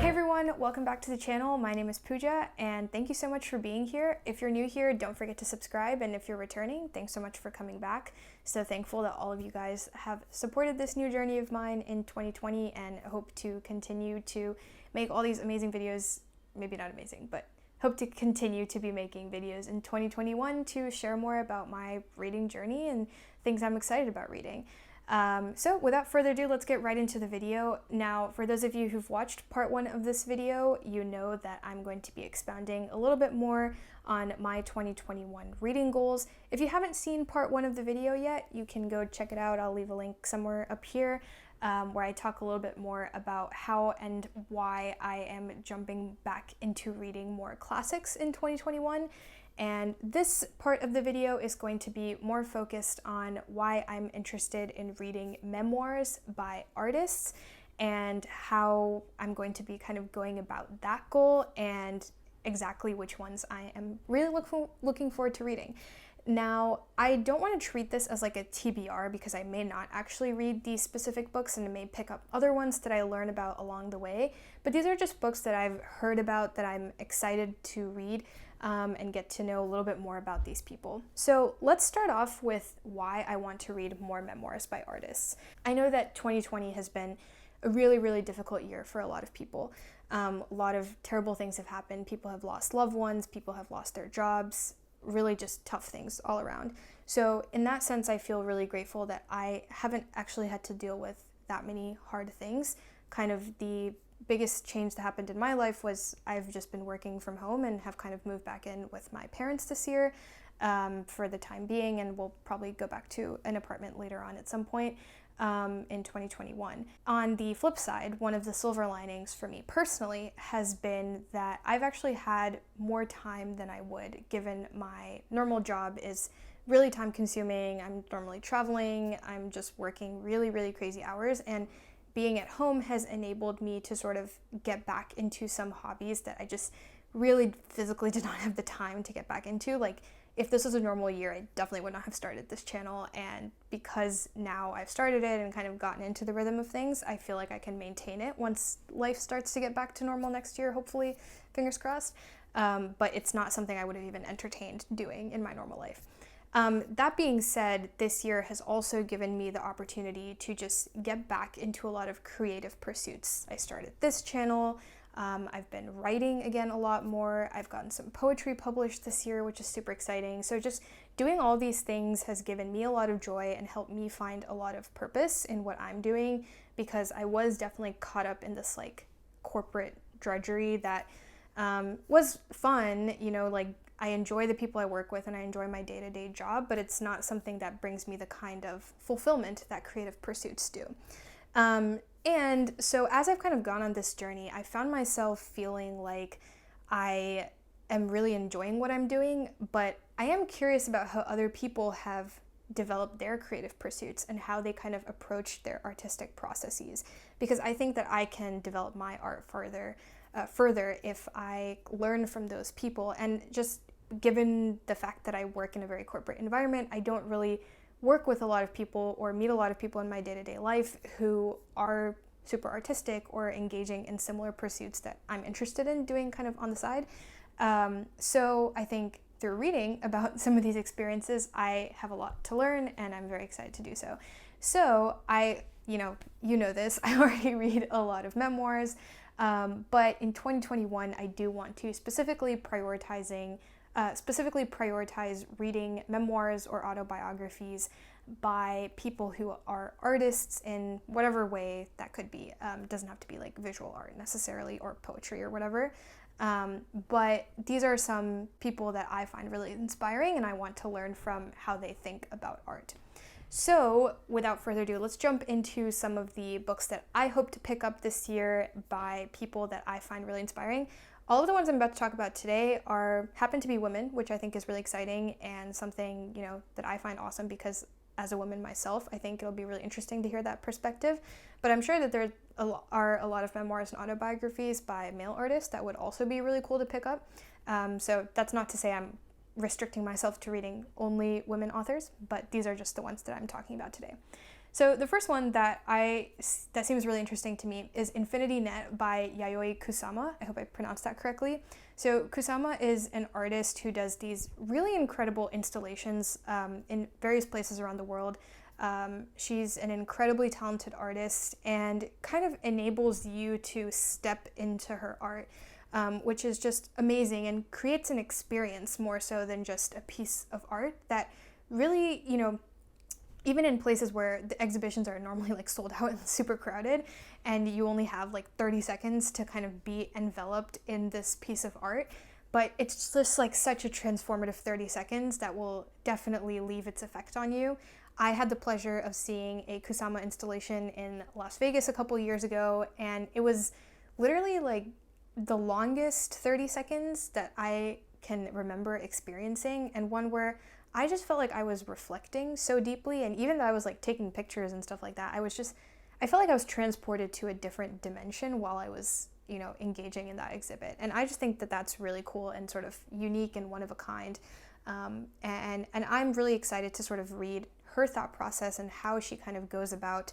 Hey everyone, welcome back to the channel. My name is Pooja and thank you so much for being here. If you're new here, don't forget to subscribe, and if you're returning, thanks so much for coming back. So thankful that all of you guys have supported this new journey of mine in 2020 and hope to continue to make all these amazing videos, maybe not amazing, but hope to continue to be making videos in 2021 to share more about my reading journey and things I'm excited about reading. So without further ado, let's get right into the video. Now, for those of you who've watched part one of this video, you know that I'm going to be expounding a little bit more on my 2021 reading goals. If you haven't seen part one of the video yet, you can go check it out. I'll leave a link somewhere up here where I talk a little bit more about how and why I am jumping back into reading more classics in 2021. And this part of the video is going to be more focused on why I'm interested in reading memoirs by artists and how I'm going to be kind of going about that goal and exactly which ones I am really looking forward to reading. Now, I don't want to treat this as like a TBR because I may not actually read these specific books and I may pick up other ones that I learn about along the way, but these are just books that I've heard about that I'm excited to read and get to know a little bit more about these people. So let's start off with why I want to read more memoirs by artists. I know that 2020 has been a really, really difficult year for a lot of people. A lot of terrible things have happened. People have lost loved ones, people have lost their jobs, really just tough things all around. So in that sense, I feel really grateful that I haven't actually had to deal with that many hard things. Kind of the biggest change that happened in my life was I've just been working from home and have kind of moved back in with my parents this year for the time being, and we'll probably go back to an apartment later on at some point in 2021. On the flip side, one of the silver linings for me personally has been that I've actually had more time than I would, given my normal job is really time consuming. I'm normally traveling, I'm just working really, really crazy hours, and being at home has enabled me to sort of get back into some hobbies that I just really physically did not have the time to get back into. Like, if this was a normal year, I definitely would not have started this channel, and because now I've started it and kind of gotten into the rhythm of things, I feel like I can maintain it once life starts to get back to normal next year, hopefully, fingers crossed. But it's not something I would have even entertained doing in my normal life. That being said, this year has also given me the opportunity to just get back into a lot of creative pursuits. I started this channel. I've been writing again a lot more. I've gotten some poetry published this year, which is super exciting. So just doing all these things has given me a lot of joy and helped me find a lot of purpose in what I'm doing, because I was definitely caught up in this like corporate drudgery that was fun, you know, like I enjoy the people I work with and I enjoy my day-to-day job, but it's not something that brings me the kind of fulfillment that creative pursuits do. And so as I've kind of gone on this journey, I found myself feeling like I am really enjoying what I'm doing, but I am curious about how other people have developed their creative pursuits and how they kind of approach their artistic processes, because I think that I can develop my art further if I learn from those people. And just given the fact that I work in a very corporate environment, I don't really work with a lot of people or meet a lot of people in my day-to-day life who are super artistic or engaging in similar pursuits that I'm interested in doing kind of on the side. So I think through reading about some of these experiences, I have a lot to learn, and I'm very excited to do so. So you know this, I already read a lot of memoirs, but in 2021, I do want to specifically prioritize reading memoirs or autobiographies by people who are artists in whatever way that could be. It doesn't have to be like visual art necessarily or poetry or whatever. But these are some people that I find really inspiring, and I want to learn from how they think about art. So without further ado, let's jump into some of the books that I hope to pick up this year by people that I find really inspiring. All of the ones I'm about to talk about today happen to be women, which I think is really exciting and something, that I find awesome, because as a woman myself, I think it'll be really interesting to hear that perspective. But I'm sure that there are a lot of memoirs and autobiographies by male artists that would also be really cool to pick up. So that's not to say I'm restricting myself to reading only women authors, but these are just the ones that I'm talking about today. So the first one that seems really interesting to me is Infinity Net by Yayoi Kusama. I hope I pronounced that correctly. So Kusama is an artist who does these really incredible installations in various places around the world. She's an incredibly talented artist and kind of enables you to step into her art, which is just amazing and creates an experience more so than just a piece of art that really, even in places where the exhibitions are normally like sold out and super crowded and you only have like 30 seconds to kind of be enveloped in this piece of art, but it's just like such a transformative 30 seconds that will definitely leave its effect on you. I had the pleasure of seeing a Kusama installation in Las Vegas a couple years ago, and it was literally like the longest 30 seconds that I can remember experiencing, and one where I just felt like I was reflecting so deeply, and even though I was like taking pictures and stuff like that, I felt like I was transported to a different dimension while I was, engaging in that exhibit. And I just think that that's really cool and sort of unique and one of a kind. And I'm really excited to sort of read her thought process and how she kind of goes about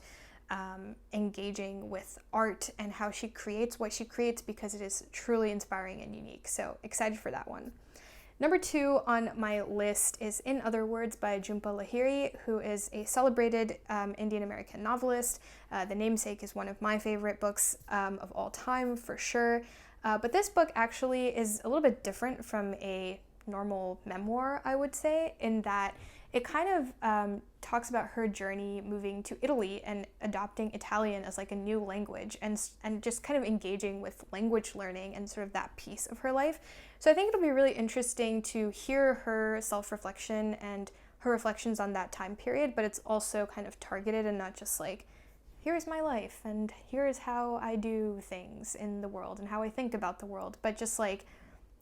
engaging with art and how she creates what she creates, because it is truly inspiring and unique. So excited for that one. Number 2 on my list is In Other Words by Jhumpa Lahiri, who is a celebrated Indian American novelist. The Namesake is one of my favorite books of all time, for sure. But this book actually is a little bit different from a normal memoir, I would say, in that it kind of talks about her journey moving to Italy and adopting Italian as like a new language, and just kind of engaging with language learning and sort of that piece of her life. So I think it'll be really interesting to hear her self-reflection and her reflections on that time period, but it's also kind of targeted and not just like, here's my life and here's how I do things in the world and how I think about the world, but just like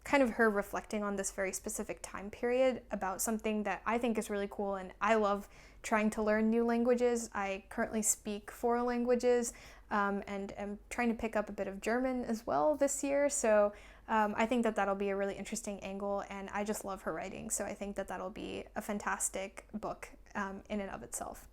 kind of her reflecting on this very specific time period about something that I think is really cool. And I love trying to learn new languages. I currently speak 4 languages and am trying to pick up a bit of German as well this year. So I think that that'll be a really interesting angle, and I just love her writing. So I think that that'll be a fantastic book in and of itself.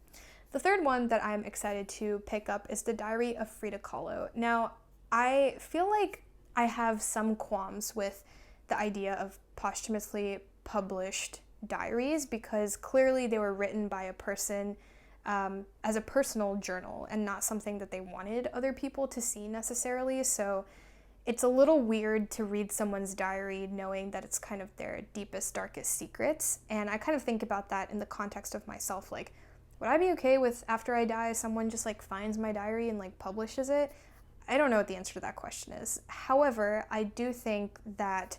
The third one that I'm excited to pick up is The Diary of Frida Kahlo. Now, I feel like I have some qualms with the idea of posthumously published diaries, because clearly they were written by a person as a personal journal and not something that they wanted other people to see necessarily. So it's a little weird to read someone's diary knowing that it's kind of their deepest, darkest secrets. And I kind of think about that in the context of myself. Like, would I be okay with, after I die, someone just like finds my diary and like publishes it? I don't know what the answer to that question is. However, I do think that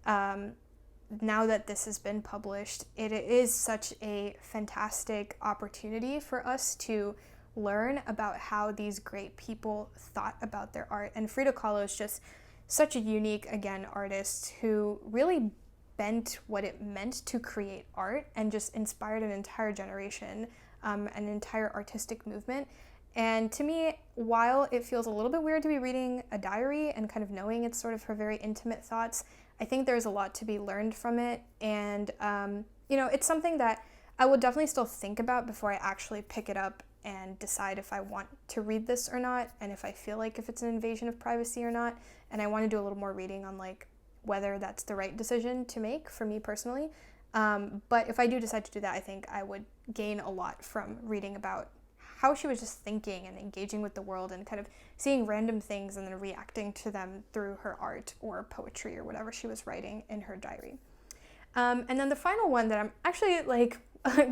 now that this has been published, it is such a fantastic opportunity for us to learn about how these great people thought about their art. And Frida Kahlo is just such a unique, again, artist who really bent what it meant to create art and just inspired an entire generation, an entire artistic movement. And to me, while it feels a little bit weird to be reading a diary and kind of knowing it's sort of her very intimate thoughts, I think there's a lot to be learned from it. And, it's something that I will definitely still think about before I actually pick it up and decide if I want to read this or not, and if I feel like if it's an invasion of privacy or not. And I want to do a little more reading on like whether that's the right decision to make for me personally. But if I do decide to do that, I think I would gain a lot from reading about how she was just thinking and engaging with the world and kind of seeing random things and then reacting to them through her art or poetry or whatever she was writing in her diary. And then the final one that I'm actually like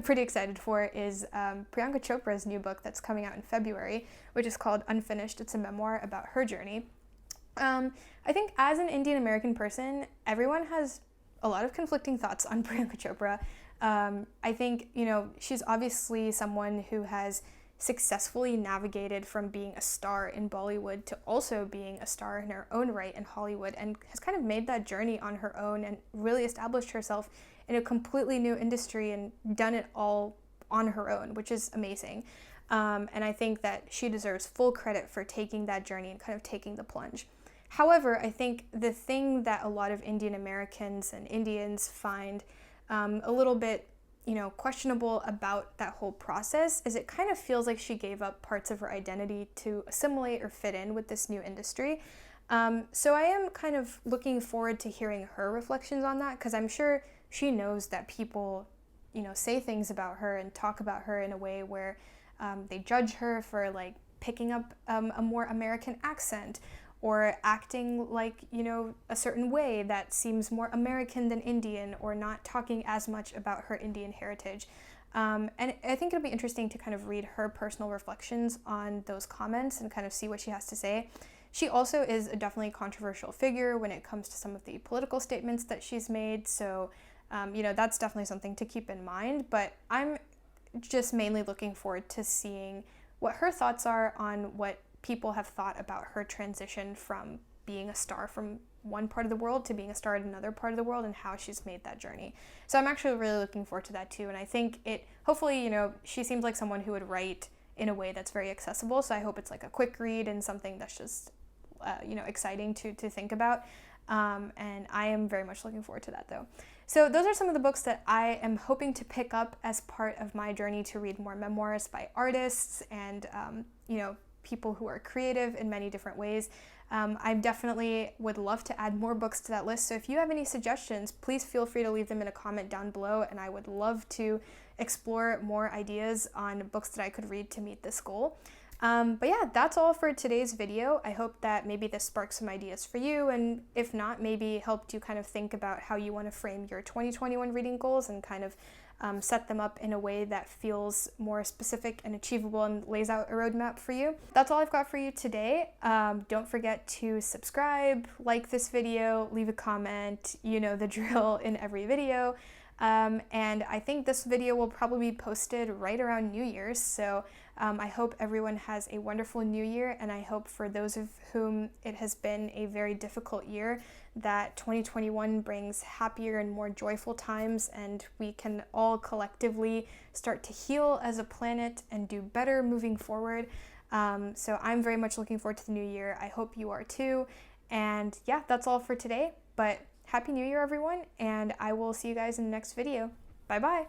pretty excited for is Priyanka Chopra's new book that's coming out in February, which is called Unfinished. It's a memoir about her journey. I think as an Indian American person, everyone has a lot of conflicting thoughts on Priyanka Chopra. I think, she's obviously someone who has successfully navigated from being a star in Bollywood to also being a star in her own right in Hollywood, and has kind of made that journey on her own and really established herself in a completely new industry and done it all on her own, which is amazing. And I think that she deserves full credit for taking that journey and kind of taking the plunge. However, I think the thing that a lot of Indian Americans and Indians find a little bit questionable about that whole process is it kind of feels like she gave up parts of her identity to assimilate or fit in with this new industry. So I am kind of looking forward to hearing her reflections on that, because I'm sure she knows that people, say things about her and talk about her in a way where they judge her for like picking up a more American accent or acting like, a certain way that seems more American than Indian, or not talking as much about her Indian heritage. And I think it'll be interesting to kind of read her personal reflections on those comments and kind of see what she has to say. She also is a definitely controversial figure when it comes to some of the political statements that she's made. So, that's definitely something to keep in mind. But I'm just mainly looking forward to seeing what her thoughts are on what people have thought about her transition from being a star from one part of the world to being a star in another part of the world, and how she's made that journey. So I'm actually really looking forward to that too. And I think hopefully, she seems like someone who would write in a way that's very accessible. So I hope it's like a quick read and something that's just, exciting to think about. And I am very much looking forward to that though. So those are some of the books that I am hoping to pick up as part of my journey to read more memoirs by artists and, people who are creative in many different ways. I definitely would love to add more books to that list. So if you have any suggestions, please feel free to leave them in a comment down below, and I would love to explore more ideas on books that I could read to meet this goal. But yeah, that's all for today's video. I hope that maybe this sparked some ideas for you, and if not, maybe helped you kind of think about how you want to frame your 2021 reading goals and kind of set them up in a way that feels more specific and achievable and lays out a roadmap for you. That's all I've got for you today. Don't forget to subscribe, like this video, leave a comment, the drill in every video. And I think this video will probably be posted right around New Year's, so I hope everyone has a wonderful New Year, and I hope for those of whom it has been a very difficult year, that 2021 brings happier and more joyful times, and we can all collectively start to heal as a planet and do better moving forward. So I'm very much looking forward to the new year. I hope you are too. And yeah, that's all for today, but Happy New Year, everyone, and I will see you guys in the next video. Bye-bye.